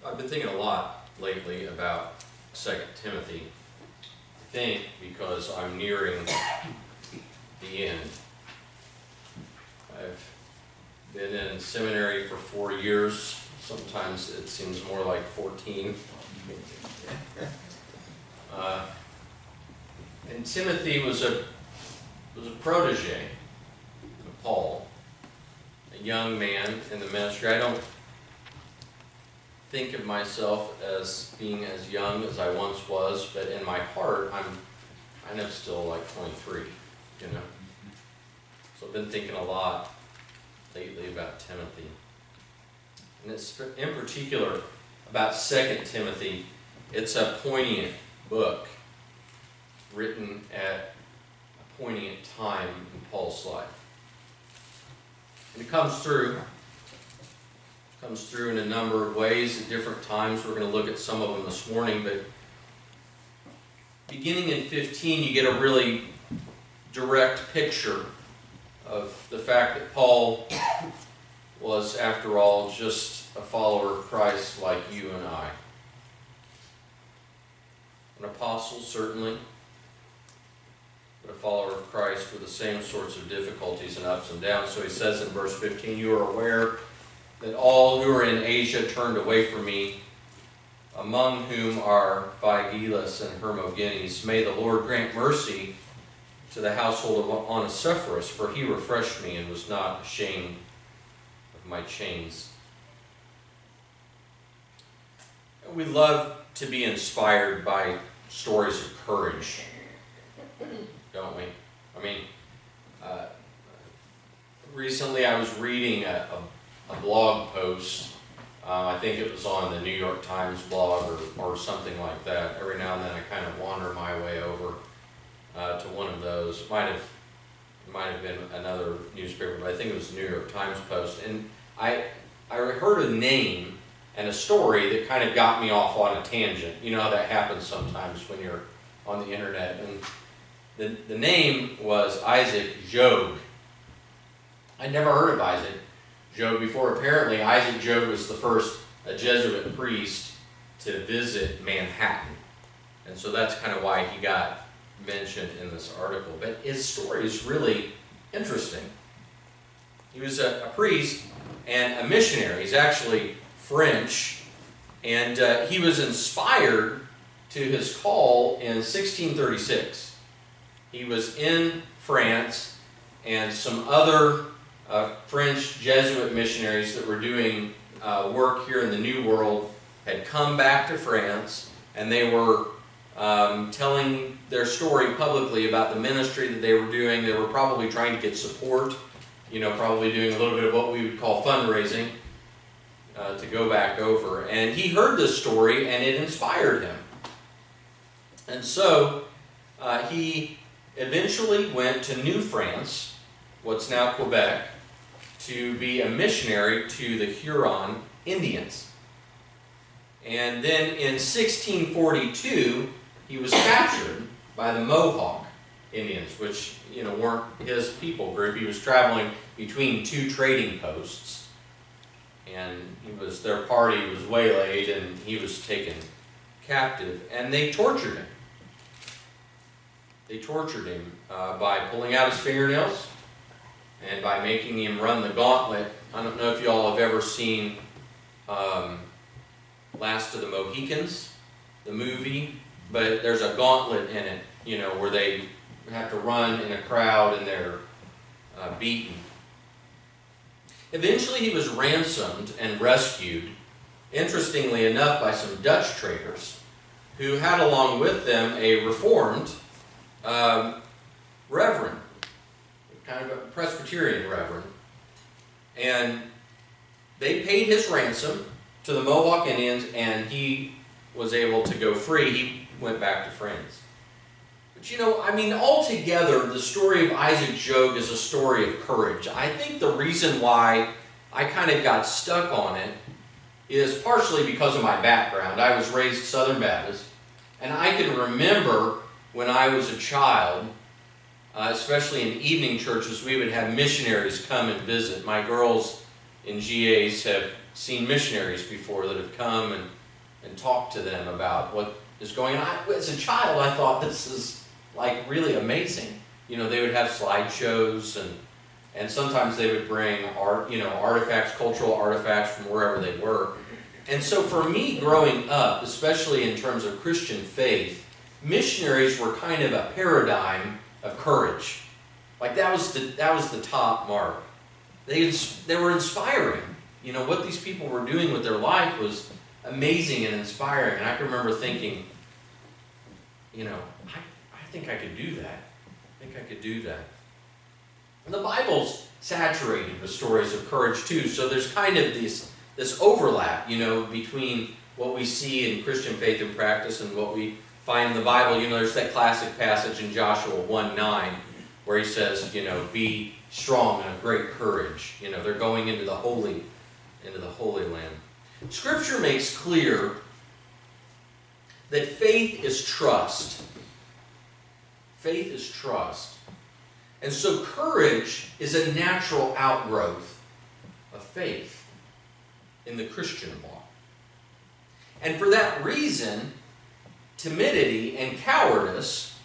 I've been thinking a lot lately about 2 Timothy. I think because I'm nearing the end. I've been in seminary for 4 years. Sometimes it seems more like 14. And Timothy was a protege of Paul, a young man in the ministry. I don't think of myself as being as young as I once was, but in my heart, I'm kind of still like 23, you know. So I've been thinking a lot lately about Timothy. And it's in particular about 2 Timothy. It's a poignant book written at a poignant time in Paul's life. And it comes through in a number of ways at different times. We're going to look at some of them this morning, but beginning in 15, you get a really direct picture of the fact that Paul was, after all, just a follower of Christ like you and I. An apostle, certainly, but a follower of Christ with the same sorts of difficulties and ups and downs. So he says in verse 15, "You are aware that all who are in Asia turned away from me, among whom are Phygelus and Hermogenes. May the Lord grant mercy to the household of Onesiphorus, for he refreshed me and was not ashamed of my chains." We love to be inspired by stories of courage, don't we? I mean, recently I was reading a blog post. I think it was on the New York Times blog or something like that. Every now and then I kind of wander my way over to one of those. It might have been another newspaper, but I think it was the New York Times post. And I heard a name and a story that kind of got me off on a tangent. You know how that happens sometimes when you're on the internet. And the name was Isaac Jogues. I'd never heard of Isaac Jogues before. Apparently, Isaac Jogues was the first Jesuit priest to visit Manhattan. And so that's kind of why he got mentioned in this article. But his story is really interesting. He was a priest and a missionary. He's actually French. And he was inspired to his call in 1636. He was in France, and some other French Jesuit missionaries that were doing work here in the New World had come back to France, and they were telling their story publicly about the ministry that they were doing. They were probably trying to get support, you know, probably doing a little bit of what we would call fundraising to go back over. And he heard this story, and it inspired him. And so he eventually went to New France, what's now Quebec, to be a missionary to the Huron Indians. And then in 1642, he was captured by the Mohawk Indians, which, you know, weren't his people group. He was traveling between two trading posts, and their party was waylaid, and he was taken captive, and they tortured him. They tortured him by pulling out his fingernails and by making him run the gauntlet. I don't know if you all have ever seen Last of the Mohicans, the movie, but there's a gauntlet in it, you know, where they have to run in a crowd and they're beaten. Eventually he was ransomed and rescued, interestingly enough, by some Dutch traders who had along with them a Reformed reverend, kind of a Presbyterian reverend, and they paid his ransom to the Mohawk Indians, and he was able to go free. He went back to France. But you know, I mean, altogether, the story of Isaac Jogues is a story of courage. I think the reason why I kind of got stuck on it is partially because of my background. I was raised Southern Baptist, and I can remember when I was a child, especially in evening churches, we would have missionaries come and visit. My girls in GAs have seen missionaries before that have come and talked to them about what is going on. As a child, I thought this is like really amazing. You know, they would have slideshows and sometimes they would bring art, you know, artifacts, cultural artifacts from wherever they were. And so for me growing up, especially in terms of Christian faith, missionaries were kind of a paradigm of courage. Like that was the top mark. They were inspiring. You know, what these people were doing with their life was amazing and inspiring. And I can remember thinking, you know, I think I could do that. I think I could do that. And the Bible's saturated with stories of courage too. So there's kind of this overlap, you know, between what we see in Christian faith and practice and what we find in the Bible. You know, there's that classic passage in Joshua 1:9 where he says, you know, be strong and of great courage. You know, they're going into the Holy Land. Scripture makes clear that faith is trust. Faith is trust. And so courage is a natural outgrowth of faith in the Christian walk. And for that reason, timidity and cowardice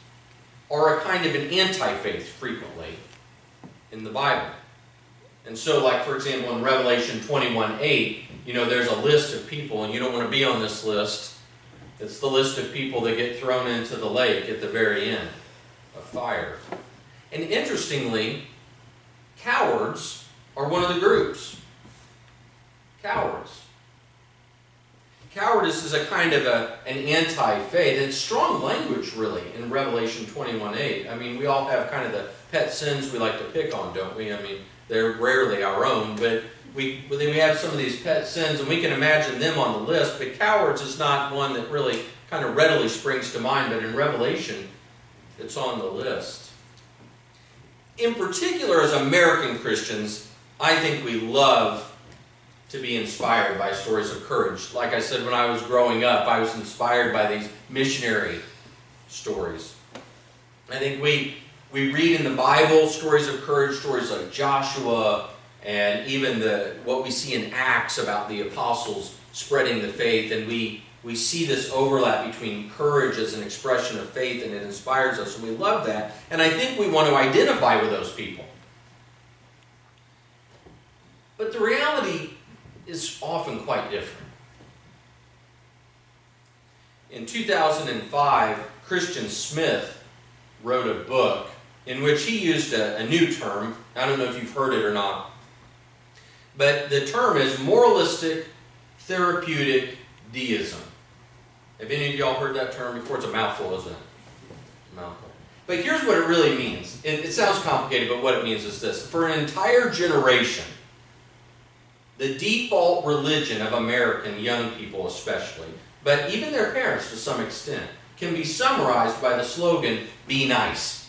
are a kind of an anti-faith frequently in the Bible. And so, like, for example, in Revelation 21:8, you know, there's a list of people, and you don't want to be on this list. It's the list of people that get thrown into the lake at the very end of fire. And interestingly, cowards are one of the groups. Cowards. Cowardice is a kind of an anti-faith. It's strong language, really, in Revelation 21:8. I mean, we all have kind of the pet sins we like to pick on, don't we? I mean, they're rarely our own, but we have some of these pet sins, and we can imagine them on the list, but cowards is not one that really kind of readily springs to mind, but in Revelation, it's on the list. In particular, as American Christians, I think we love to be inspired by stories of courage. Like I said, when I was growing up, I was inspired by these missionary stories. I think we read in the Bible stories of courage, stories like Joshua, and even what we see in Acts about the apostles spreading the faith, and we see this overlap between courage as an expression of faith, and it inspires us, and we love that. And I think we want to identify with those people. But the reality is often quite different. In 2005, Christian Smith wrote a book in which he used a new term. I don't know if you've heard it or not. But the term is moralistic therapeutic deism. Have any of y'all heard that term before? It's a mouthful, isn't it? A mouthful. But here's what it really means. It sounds complicated, but what it means is this. For an entire generation, the default religion of American young people especially, but even their parents to some extent, can be summarized by the slogan, be nice.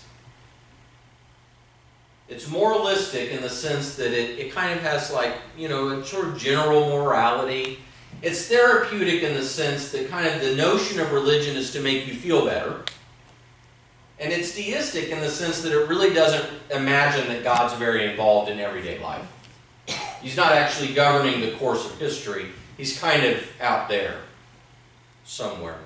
It's moralistic in the sense that it kind of has like, you know, a sort of general morality. It's therapeutic in the sense that kind of the notion of religion is to make you feel better. And it's deistic in the sense that it really doesn't imagine that God's very involved in everyday life. He's not actually governing the course of history. He's kind of out there somewhere.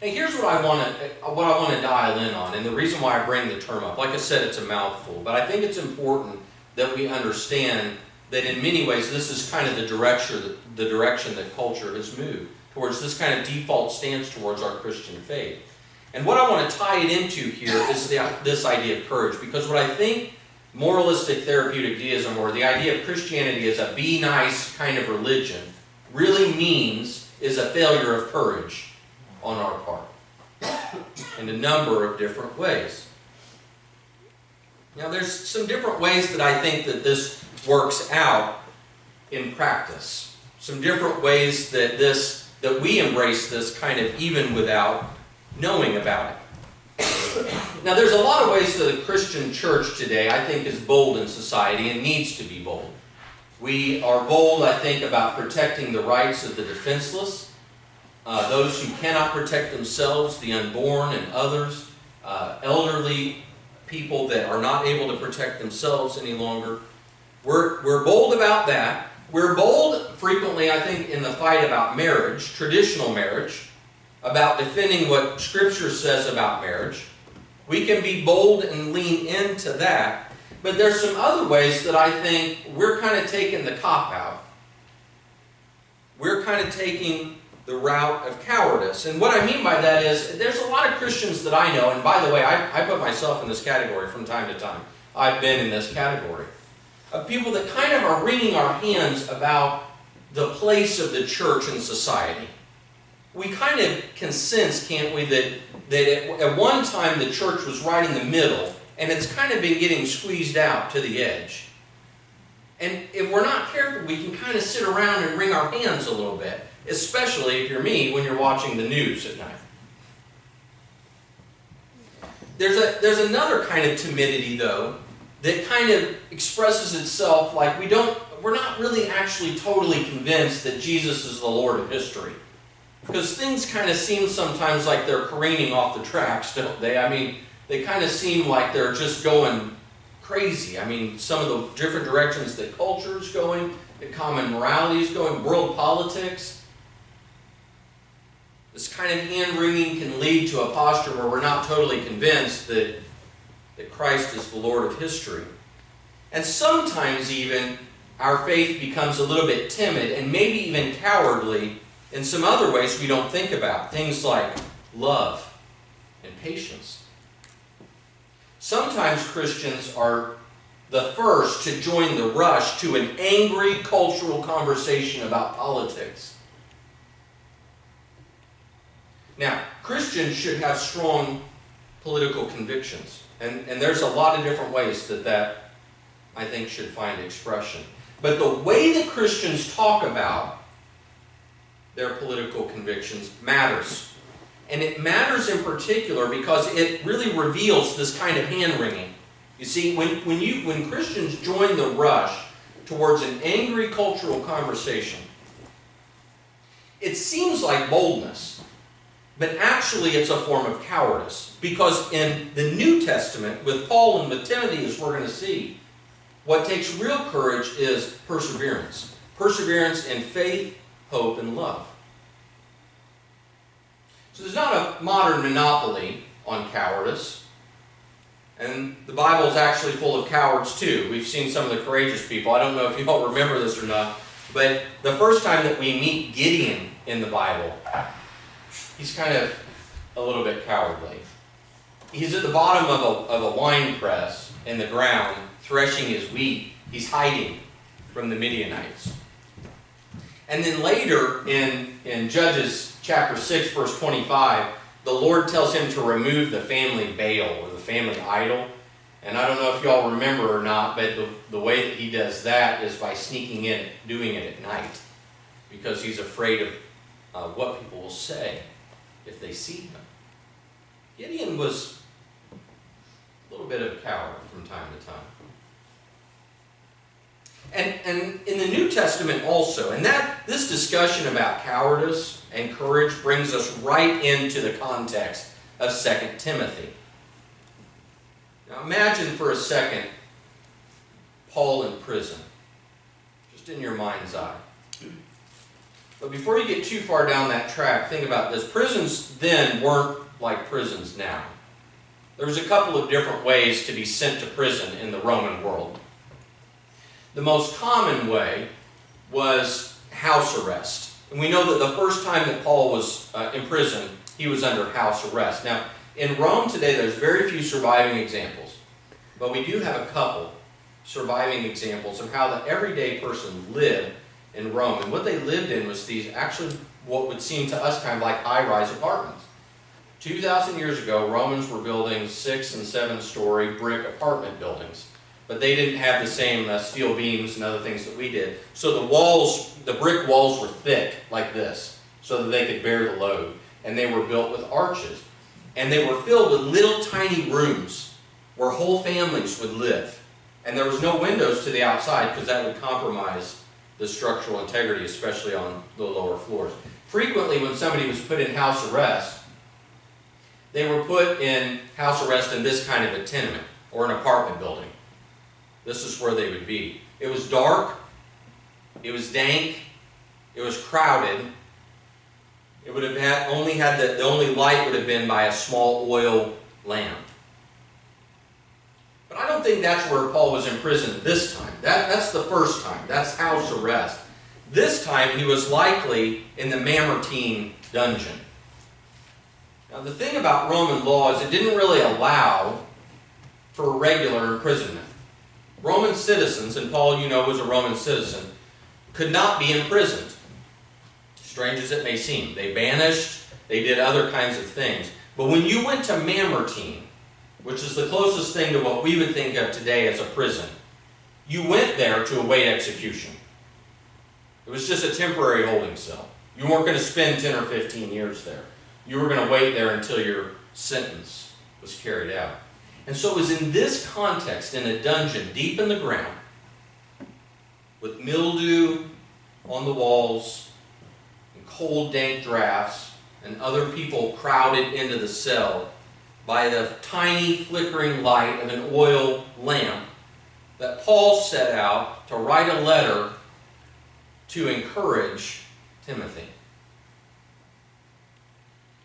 And here's what I want to dial in on, and the reason why I bring the term up. Like I said, it's a mouthful, but I think it's important that we understand that in many ways this is kind of the direction that culture has moved towards, this kind of default stance towards our Christian faith. And what I want to tie it into here is this idea of courage, because what I think moralistic therapeutic deism, or the idea of Christianity as a be nice kind of religion, really means is a failure of courage on our part in a number of different ways. Now there's some different ways that I think that this works out in practice. Some different ways that we embrace this kind of even without knowing about it. Now there's a lot of ways that the Christian church today, I think, is bold in society and needs to be bold. We are bold, I think, about protecting the rights of the defenseless, those who cannot protect themselves, the unborn and others, elderly people that are not able to protect themselves any longer. We're bold about that. We're bold frequently, I think, in the fight about marriage, traditional marriage, about defending what Scripture says about marriage. We can be bold and lean into that. But there's some other ways that I think we're kind of taking the cop-out. We're kind of taking the route of cowardice. And what I mean by that is, there's a lot of Christians that I know, and by the way, I put myself in this category from time to time. I've been in this category. Of people that kind of are wringing our hands about the place of the church in society. We kind of can sense, can't we, that at one time the church was right in the middle, and it's kind of been getting squeezed out to the edge. And if we're not careful, we can kind of sit around and wring our hands a little bit, especially if you're me when you're watching the news at night. There's another kind of timidity, though, that kind of expresses itself like we're not really actually totally convinced that Jesus is the Lord of history. Because things kind of seem sometimes like they're careening off the tracks, don't they? I mean, they kind of seem like they're just going crazy. I mean, some of the different directions that culture is going, that common morality is going, world politics. This kind of hand-wringing can lead to a posture where we're not totally convinced that Christ is the Lord of history. And sometimes even our faith becomes a little bit timid and maybe even cowardly in some other ways we don't think about. Things like love and patience. Sometimes Christians are the first to join the rush to an angry cultural conversation about politics. Now, Christians should have strong political convictions. And there's a lot of different ways that I think should find expression. But the way that Christians talk about their political convictions matters. And it matters in particular because it really reveals this kind of hand-wringing. You see, when Christians join the rush towards an angry cultural conversation, it seems like boldness. But actually it's a form of cowardice. Because in the New Testament, with Paul and with Timothy, as we're going to see, what takes real courage is perseverance. Perseverance in faith, hope, and love. So there's not a modern monopoly on cowardice. And the Bible is actually full of cowards too. We've seen some of the courageous people. I don't know if you all remember this or not, but the first time that we meet Gideon in the Bible, he's kind of a little bit cowardly. He's at the bottom of a wine press in the ground, threshing his wheat. He's hiding from the Midianites. And then later in Judges chapter 6, verse 25, the Lord tells him to remove the family Baal, or the family idol. And I don't know if you all remember or not, but the way that he does that is by sneaking in, doing it at night. Because he's afraid of what people will say if they see him. Gideon was a little bit of a coward from time to time. And in the New Testament also, and this discussion about cowardice and courage brings us right into the context of 2 Timothy. Now imagine for a second Paul in prison, just in your mind's eye. But before you get too far down that track, think about this. Prisons then weren't like prisons now. There was a couple of different ways to be sent to prison in the Roman world. The most common way was house arrest. And we know that the first time that Paul was in prison, he was under house arrest. Now, in Rome today, there's very few surviving examples. But we do have a couple surviving examples of how the everyday person lived in Rome. And what they lived in was these actually what would seem to us kind of like high-rise apartments. 2,000 years ago, Romans were building 6- and 7-story brick apartment buildings. But they didn't have the same steel beams and other things that we did. So the walls, the brick walls were thick like this so that they could bear the load. And they were built with arches. And they were filled with little tiny rooms where whole families would live. And there was no windows to the outside because that would compromise the structural integrity, especially on the lower floors. Frequently, when somebody was put in house arrest, they were put in house arrest in this kind of a tenement or an apartment building. This is where they would be. It was dark, it was dank, it was crowded. It would have the only light would have been by a small oil lamp. But I don't think that's where Paul was imprisoned this time. That's the first time. That's house arrest. This time he was likely in the MAH00007 dungeon. Now the thing about Roman law is it didn't really allow for regular imprisonment. Roman citizens, and Paul, you know, was a Roman citizen, could not be imprisoned. Strange as it may seem. They banished, they did other kinds of things. But when you went to MAH00007, which is the closest thing to what we would think of today as a prison, you went there to await execution. It was just a temporary holding cell. You weren't going to spend 10 or 15 years there. You were going to wait there until your sentence was carried out. And so it was in this context, in a dungeon deep in the ground, with mildew on the walls, and cold, dank drafts, and other people crowded into the cell by the tiny flickering light of an oil lamp, that Paul set out to write a letter to encourage Timothy.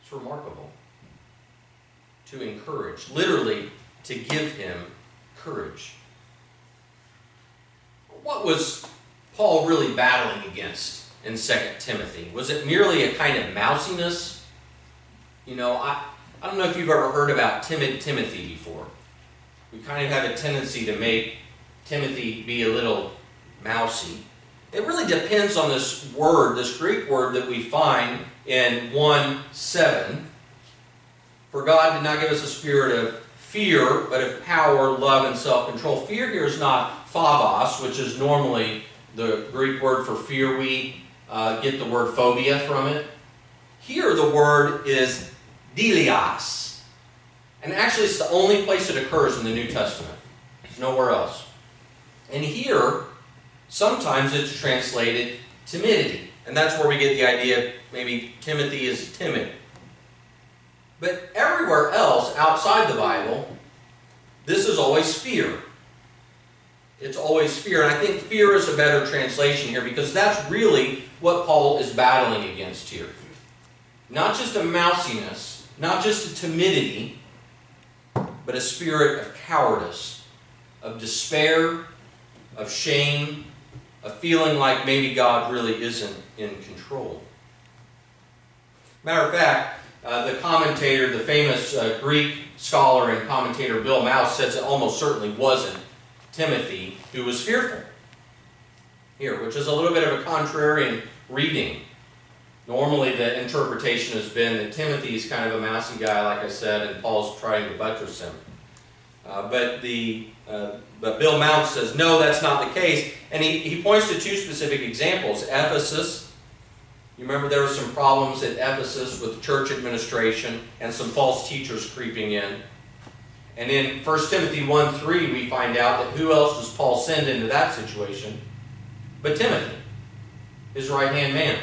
It's remarkable. To encourage. Literally, to give him courage. What was Paul really battling against in 2 Timothy? Was it merely a kind of mousiness? You know, I don't know if you've ever heard about timid Timothy before. We kind of have a tendency to make Timothy be a little mousy. It really depends on this word, this Greek word that we find in 1:7. For God did not give us a spirit of fear, but of power, love, and self-control. Fear here is not phobos, which is normally the Greek word for fear. We get the word phobia from it. Here the word is delios. And actually it's the only place it occurs in the New Testament. There's nowhere else. And here, sometimes it's translated timidity. And that's where we get the idea maybe Timothy is timid. But everywhere else outside the Bible, this is always fear. It's always fear. And I think fear is a better translation here because that's really what Paul is battling against here. Not just a mousiness, not just a timidity, but a spirit of cowardice, of despair, of shame, a feeling like maybe God really isn't in control. Matter of fact, the commentator, the famous Greek scholar and commentator Bill Mouse says it almost certainly wasn't Timothy who was fearful here, which is a little bit of a contrarian reading. Normally the interpretation has been that Timothy is kind of a mousy guy, like I said, and Paul's trying to buttress him. But Bill Mouse says, no, that's not the case. And he points to two specific examples. Ephesus. You remember there were some problems at Ephesus with church administration and some false teachers creeping in. And in 1 Timothy 1:3, we find out that who else does Paul send into that situation but Timothy, his right-hand man.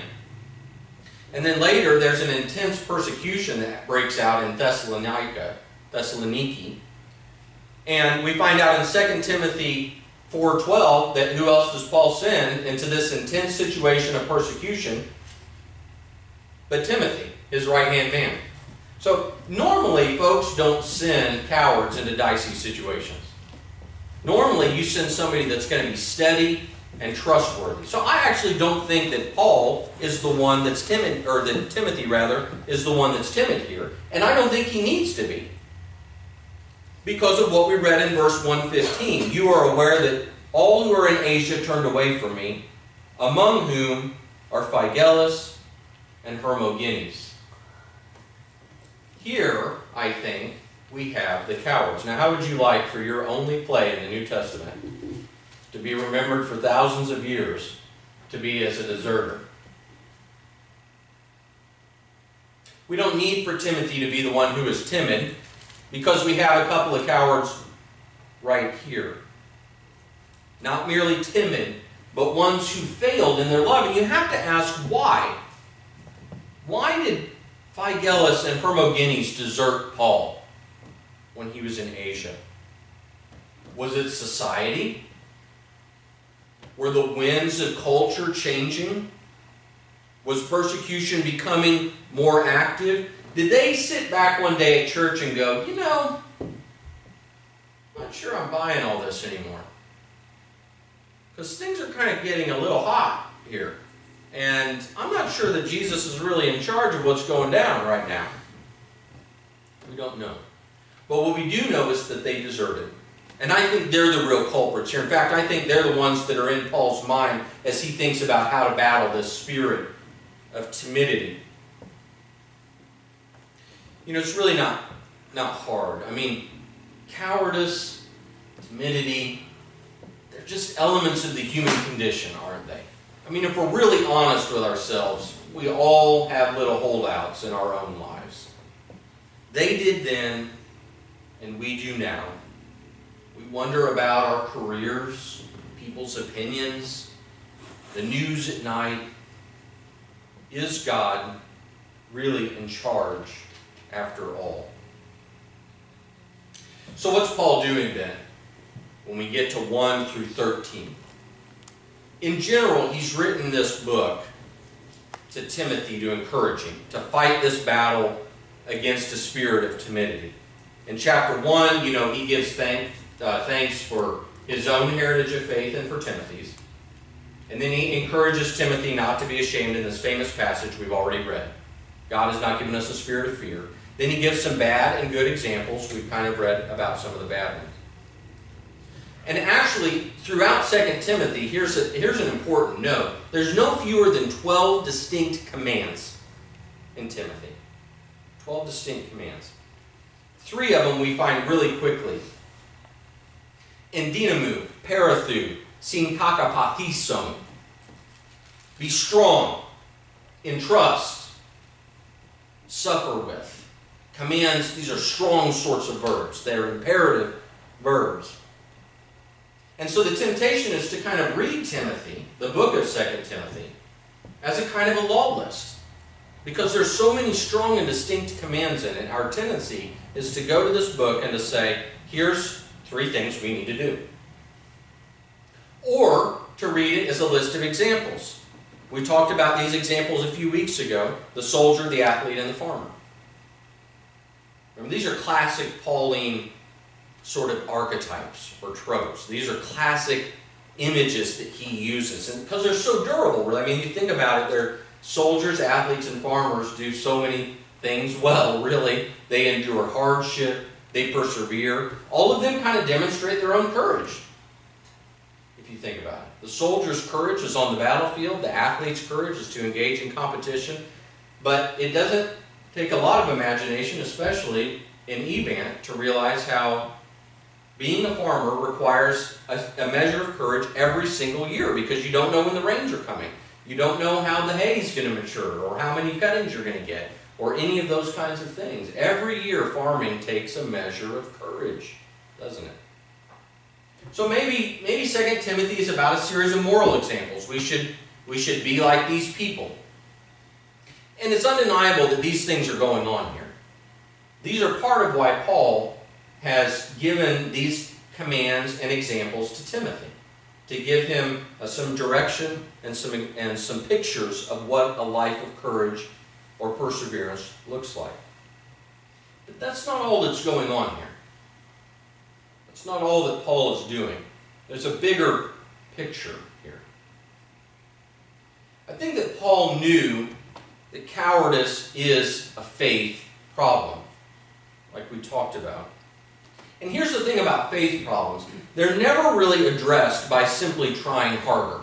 And then later, there's an intense persecution that breaks out in Thessaloniki. And we find out in 2 Timothy 4:12 that who else does Paul send into this intense situation of persecution but Timothy, his right-hand man. So normally, folks don't send cowards into dicey situations. Normally, you send somebody that's going to be steady and trustworthy. So I actually don't think that Paul is the one that's timid, or that Timothy, rather, is the one that's timid here. And I don't think he needs to be. Because of what we read in verse 115. You are aware that all who are in Asia turned away from me, among whom are Phygellus and Hermogenes. Here, I think, we have the cowards. Now, how would you like for your only play in the New Testament to be remembered for thousands of years to be as a deserter? We don't need for Timothy to be the one who is timid, because we have a couple of cowards right here. Not merely timid, but ones who failed in their love. And you have to ask why. Why did Phygellus and Hermogenes desert Paul when he was in Asia? Was it society? Were the winds of culture changing? Was persecution becoming more active? Did they sit back one day at church and go, you know, I'm not sure I'm buying all this anymore? Because things are kind of getting a little hot here. And I'm not sure that Jesus is really in charge of what's going down right now. We don't know. But what we do know is that they deserted. And I think they're the real culprits here. In fact, I think they're the ones that are in Paul's mind as he thinks about how to battle this spirit of timidity. You know, it's really not hard. I mean, cowardice, timidity, they're just elements of the human condition, aren't they? I mean, if we're really honest with ourselves, we all have little holdouts in our own lives. They did then, and we do now. We wonder about our careers, people's opinions, the news at night. Is God really in charge after all? So what's Paul doing then when we get to 1 through 13? In general, he's written this book to Timothy to encourage him to fight this battle against a spirit of timidity. In chapter 1, you know, he gives thanks for his own heritage of faith and for Timothy's. And then he encourages Timothy not to be ashamed in this famous passage we've already read. God has not given us a spirit of fear. Then he gives some bad and good examples. We've kind of read about some of the bad ones. And actually, throughout 2 Timothy, here's an important note. There's no fewer than 12 distinct commands in Timothy. 12 distinct commands. 3 of them we find really quickly. Endinamu, parathu, synkakapathisom. Be strong, entrust, suffer with. Commands, these are strong sorts of verbs. They're imperative verbs. And so the temptation is to kind of read Timothy, the book of 2 Timothy, as a kind of a law list. Because there's so many strong and distinct commands in it. Our tendency is to go to this book and to say, here's 3 things we need to do. Or to read it as a list of examples. We talked about these examples a few weeks ago. The soldier, the athlete, and the farmer. Remember, these are classic Pauline sort of archetypes or tropes. These are classic images that he uses. And because they're so durable, really. I mean, you think about it, they're soldiers, athletes, and farmers do so many things well, really. They endure hardship. They persevere. All of them kind of demonstrate their own courage, if you think about it. The soldier's courage is on the battlefield. The athlete's courage is to engage in competition. But it doesn't take a lot of imagination, especially in Evant, to realize how being a farmer requires a measure of courage every single year, because you don't know when the rains are coming. You don't know how the hay is going to mature, or how many cuttings you're going to get, or any of those kinds of things. Every year farming takes a measure of courage, doesn't it? So maybe 2 Timothy is about a series of moral examples. We should be like these people. And it's undeniable that these things are going on here. These are part of why Paul has given these commands and examples to Timothy, to give him some direction and some pictures of what a life of courage or perseverance looks like. But that's not all that's going on here. That's not all that Paul is doing. There's a bigger picture here. I think that Paul knew that cowardice is a faith problem, like we talked about. And here's the thing about faith problems. They're never really addressed by simply trying harder.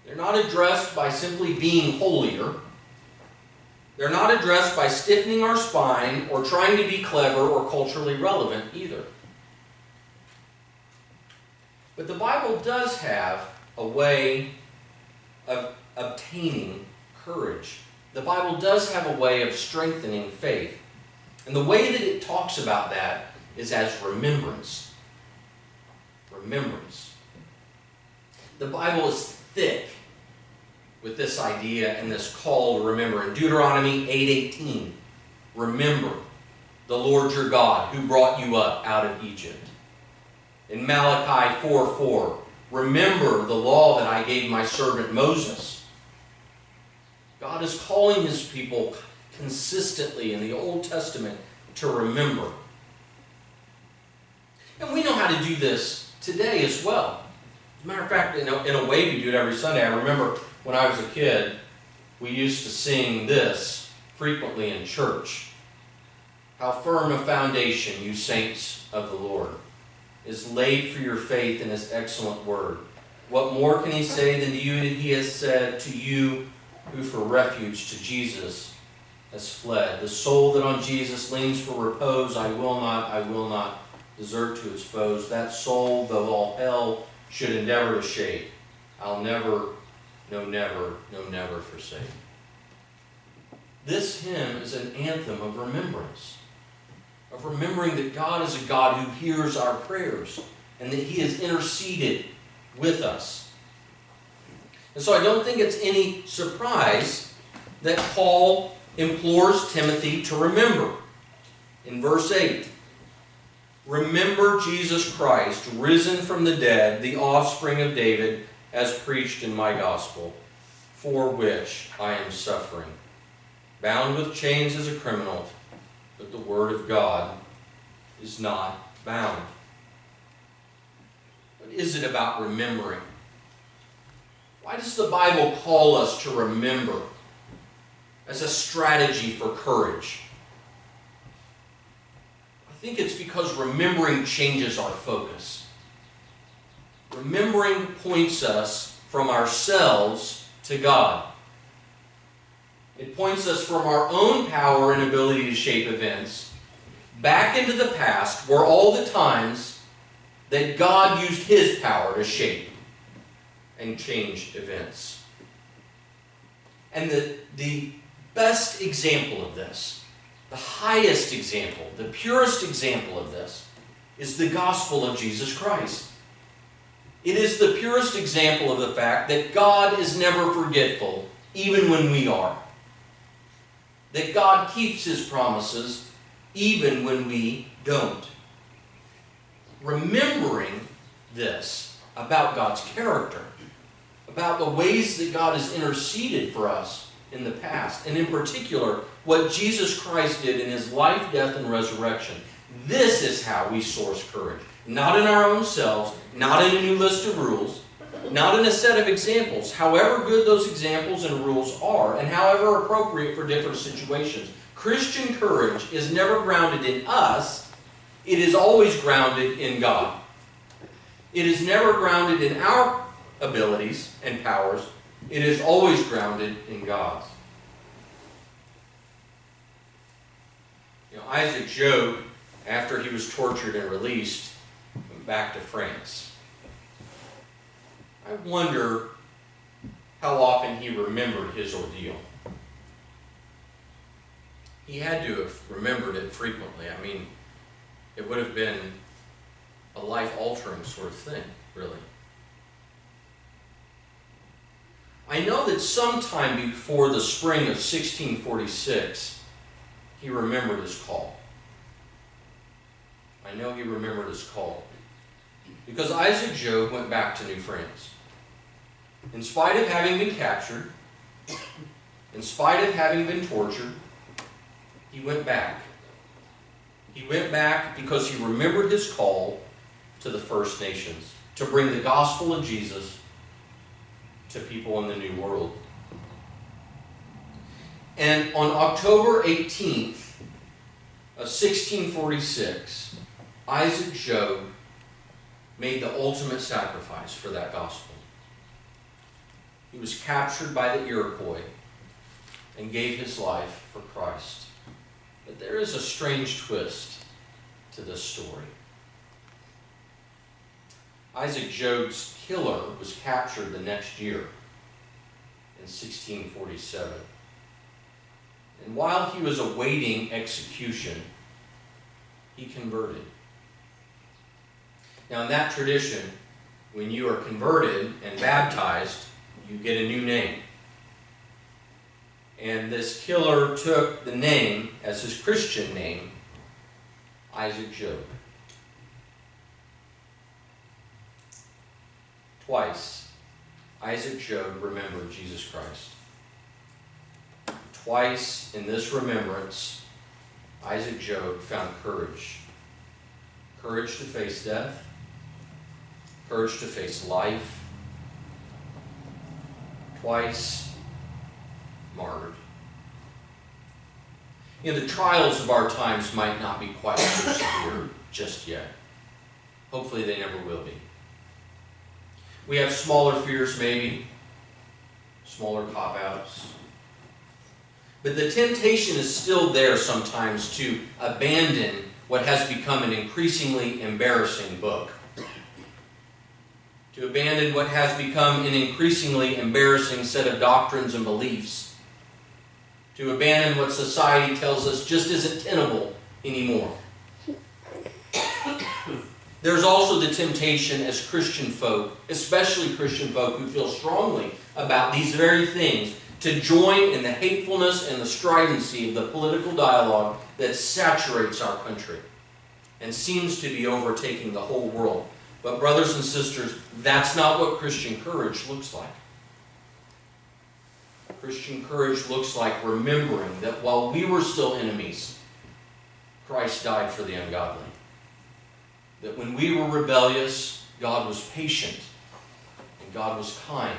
They're not addressed by simply being holier. They're not addressed by stiffening our spine or trying to be clever or culturally relevant either. But the Bible does have a way of obtaining courage. The Bible does have a way of strengthening faith. And the way that it talks about that is as remembrance. Remembrance. The Bible is thick with this idea and this call to remember. In Deuteronomy 8:18, remember the Lord your God who brought you up out of Egypt. In Malachi 4:4, remember the law that I gave my servant Moses. God is calling his people consistently in the Old Testament to remember. And we know how to do this today as well. As a matter of fact, in a way we do it every Sunday. I remember when I was a kid, we used to sing this frequently in church. How firm a foundation, you saints of the Lord, is laid for your faith in his excellent word. What more can he say than to you that he has said to you who for refuge to Jesus has fled? The soul that on Jesus leans for repose, I will not desert to its foes. That soul, though all hell should endeavor to shake, I'll never, no never forsake. This hymn is an anthem of remembrance. Of remembering that God is a God who hears our prayers and that he has interceded with us. And so I don't think it's any surprise that Paul implores Timothy to remember. In verse 8, remember Jesus Christ, risen from the dead, the offspring of David, as preached in my gospel, for which I am suffering, bound with chains as a criminal, but the word of God is not bound. What is it about remembering? Why does the Bible call us to remember as a strategy for courage? I think it's because remembering changes our focus. Remembering points us from ourselves to God. It points us from our own power and ability to shape events back into the past, where all the times that God used his power to shape and change events. And the best example of this, the highest example, the purest example of this, is the gospel of Jesus Christ. It is the purest example of the fact that God is never forgetful, even when we are. That God keeps his promises even when we don't. Remembering this about God's character, about the ways that God has interceded for us in the past, and in particular, what Jesus Christ did in his life, death, and resurrection. This is how we source courage. Not in our own selves, not in a new list of rules, not in a set of examples, however good those examples and rules are, and however appropriate for different situations. Christian courage is never grounded in us. It is always grounded in God. It is never grounded in our abilities and powers. It is always grounded in God's. Isaac Job, after he was tortured and released, went back to France. I wonder how often he remembered his ordeal. He had to have remembered it frequently. I mean, it would have been a life-altering sort of thing, really. I know that sometime before the spring of 1646, he remembered his call. I know he remembered his call. Because Isaac Job went back to New France. In spite of having been captured, in spite of having been tortured, he went back. He went back because he remembered his call to the First Nations, to bring the gospel of Jesus to people in the New World. And on October 18th of 1646, Isaac Job made the ultimate sacrifice for that gospel. He was captured by the Iroquois and gave his life for Christ. But there is a strange twist to this story. Isaac Job's killer was captured the next year in 1647. And while he was awaiting execution, he converted. Now, in that tradition, when you are converted and baptized, you get a new name. And this killer took the name as his Christian name, Isaac Job. Twice, Isaac Job remembered Jesus Christ. Twice in this remembrance, Isaac Job found courage. Courage to face death. Courage to face life. Twice martyred. You know, the trials of our times might not be quite so severe just yet. Hopefully they never will be. We have smaller fears maybe, smaller cop-outs. But the temptation is still there sometimes to abandon what has become an increasingly embarrassing book. To abandon what has become an increasingly embarrassing set of doctrines and beliefs. To abandon what society tells us just isn't tenable anymore. There's also the temptation as Christian folk, especially Christian folk who feel strongly about these very things, to join in the hatefulness and the stridency of the political dialogue that saturates our country and seems to be overtaking the whole world. But brothers and sisters, that's not what Christian courage looks like. Christian courage looks like remembering that while we were still enemies, Christ died for the ungodly. That when we were rebellious, God was patient and God was kind,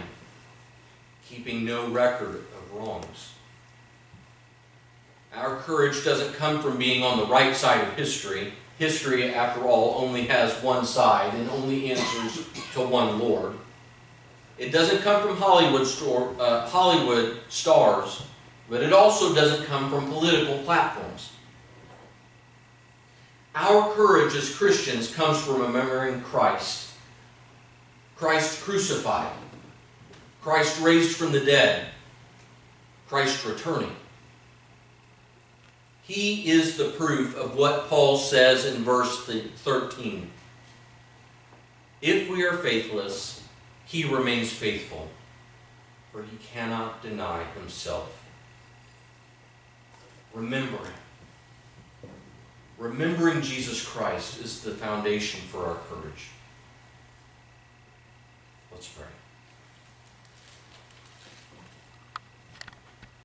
keeping no record of wrongs. Our courage doesn't come from being on the right side of history. History, after all, only has one side and only answers to one Lord. It doesn't come from Hollywood stars, but it also doesn't come from political platforms. Our courage as Christians comes from remembering Christ. Christ crucified. Christ raised from the dead. Christ returning. He is the proof of what Paul says in verse 13. If we are faithless, he remains faithful, for he cannot deny himself. Remember him. Remembering Jesus Christ is the foundation for our courage. Let's pray.